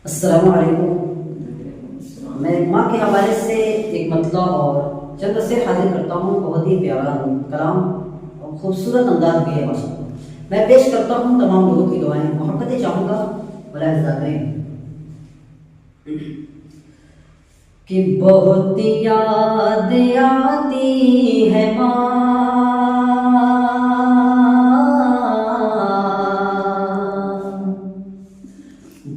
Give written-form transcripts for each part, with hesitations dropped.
अस्सलामु अलैकुम। मैं माँ के हवाले से एक मतला और चंद से हाजिर करता हूँ। बहुत ही प्यारा कलाम और खूबसूरत अंदाज भी है माशाअल्लाह। मैं पेश करता हूँ तमाम लोगों की दुआएं मोहब्बतें चाहूँगा मुलाहिज़ा करें कि बहुत याद आती है माँ,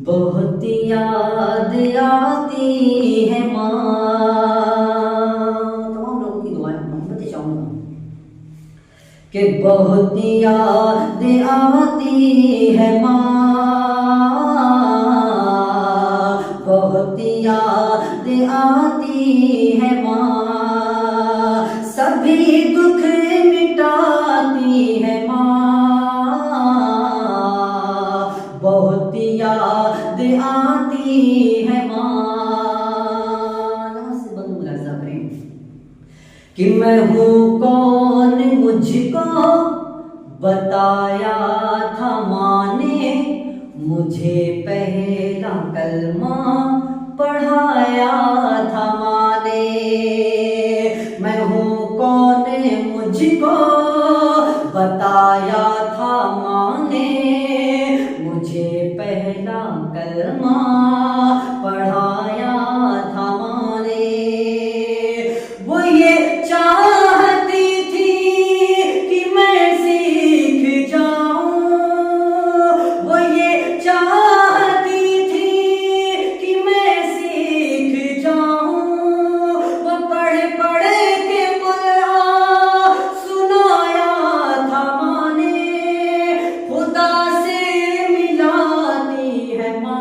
बहुत याद आती है माँ। तमाम लोगों की दुआएं मोहब्बतें चाहूँगा कि बहुत याद आती है माँ, बहुत याद आती है माँ, सभी दुख मिटाती है माँ, बहुत याद आती है माँ। यहाँ से बंद मुलाज़ा करें कि मैं हूँ कौन मुझको बताया था माँ ने, मुझे पहला कलमा पढ़ाया था माँ ने। मैं हूँ कौन मुझको बताया था माँ ने, मुझे पहला कलमा पढ़ाया था माँ ने। वो ये चाहती थी कि मैं सीख जाऊं, वो ये चाहती थी कि मैं सीख जाऊं, वो पढ़ पढ़ के कुरान सुनाया था माँ ने, खुदा से मिलाती है माँ,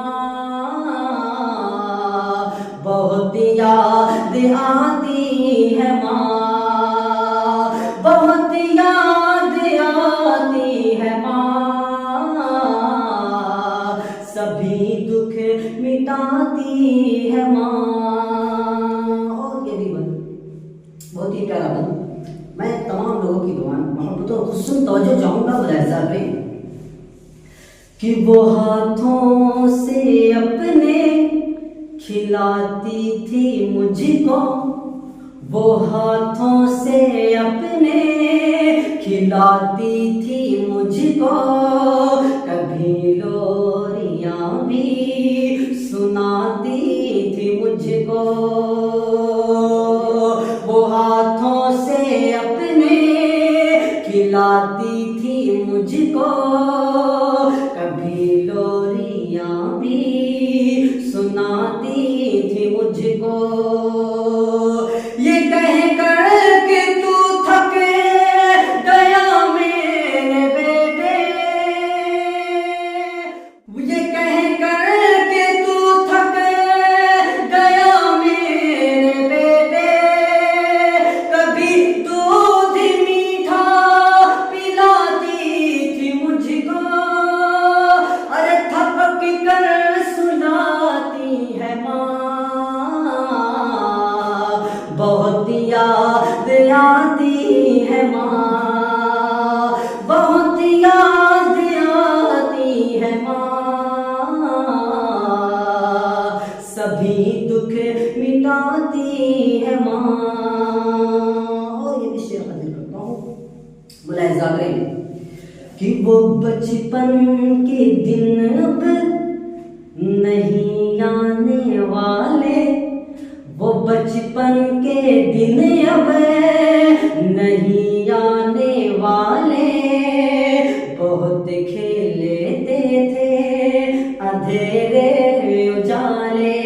बहुत याद आती है माँ, बहुत याद आती है माँ, सभी दुख मिटाती है माँ। और ये भी बहुत ही प्यारा बन। मैं तमाम लोगों की दुआएं मोहब्बतों और खुशनुमा तवज्जो चाहूँगा मुलाहिज़ा करें कि वो हाथों से अपने खिलाती थी मुझको, वो हाथों से अपने खिलाती थी मुझको, कभी लोरियां भी सुनाती थी मुझको, वो हाथों से अपने खिलाती थी मुझको, कभी लोरियां भी सुनाती थी मुझको। ये कह कर के तू थक गया मेरे बेटे, ये कह कर के तू थक गया मेरे बेटे, कभी दूध मीठा पिलाती थी मुझको, अरे थपक कर सुनाती है माँ, बहुत याद आती है माँ, बहुत याद आती है माँ, सभी दुख मिटाती है माँ। और ये भी शेर हाजिर करता हूँ मुलाहिज़ा करें कि वो बचपन के दिन अब नहीं आने वाले, वो बचपन के दिन अब नहीं आने वाले, बहुत खेलते थे अंधेरे उजाले,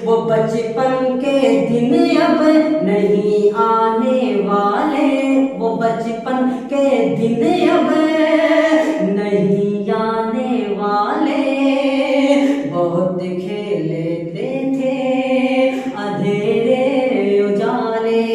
वो बचपन के दिन अब नहीं आने वाले, वो बचपन के दिन अब नहीं आने वाले, बहुत खेलते थे अंधेरे उजाले,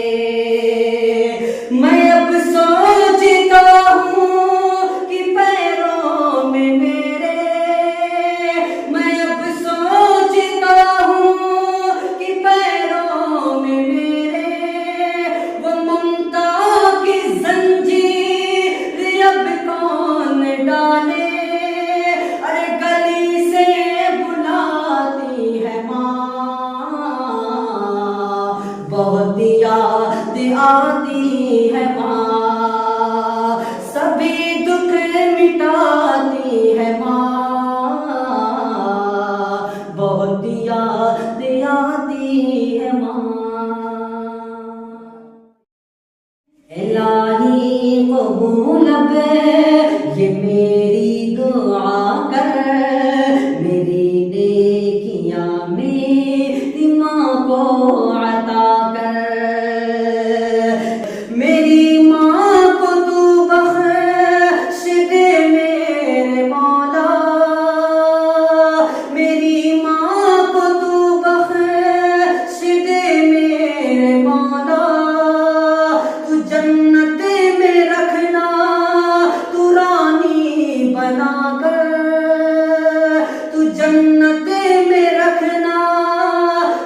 जन्नत में रखना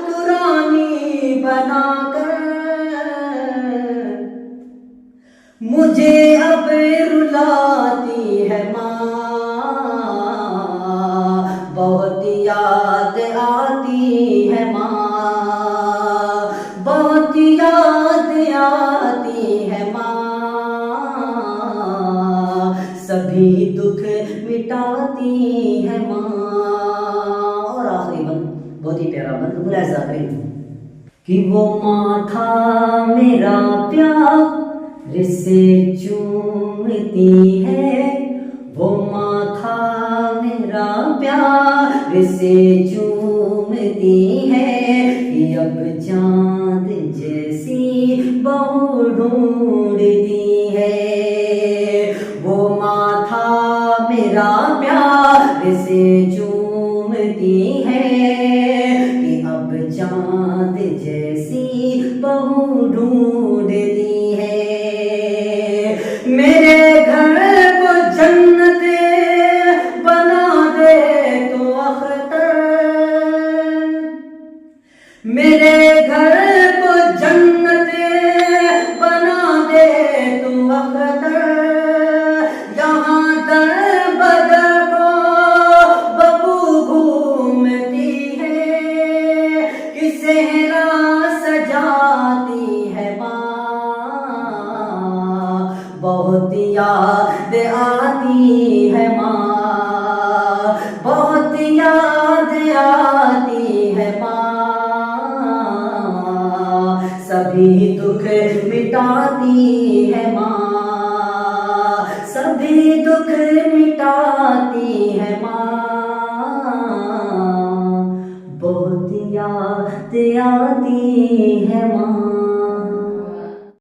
तू रानी बनाकर, मुझे अब रुलाती है माँ, बहुत याद आती है माँ, बहुत याद आती है माँ, सभी दुख मिटाती है माँ। और आखिरी बंद बहुत ही प्यारा बंद मुलाहिजा करें कि वो माँ था मेरा प्यार से चूमती है, वो माँ था मेरा प्यार से चूमती है, कि अब चांद जैसी बहू ढूंढती है, वो माँ था मेरा प्यार से चूमती है, कि अब चांद जैसी बहू ढूंढती है, मेरे घर को जन्नत बना दे तो अख्तर, मेरे घर को जन्नत बना दे तो अख्तर, यहाँ दर बदर को बबू घूमती है, कि सेहरा सजाती है माँ, बहुत याद आती है माँ, बहुत याद आती है माँ, सभी दुख मिटाती है माँ, सभी दुख मिटाती है माँ, बहुत याद आती है माँ।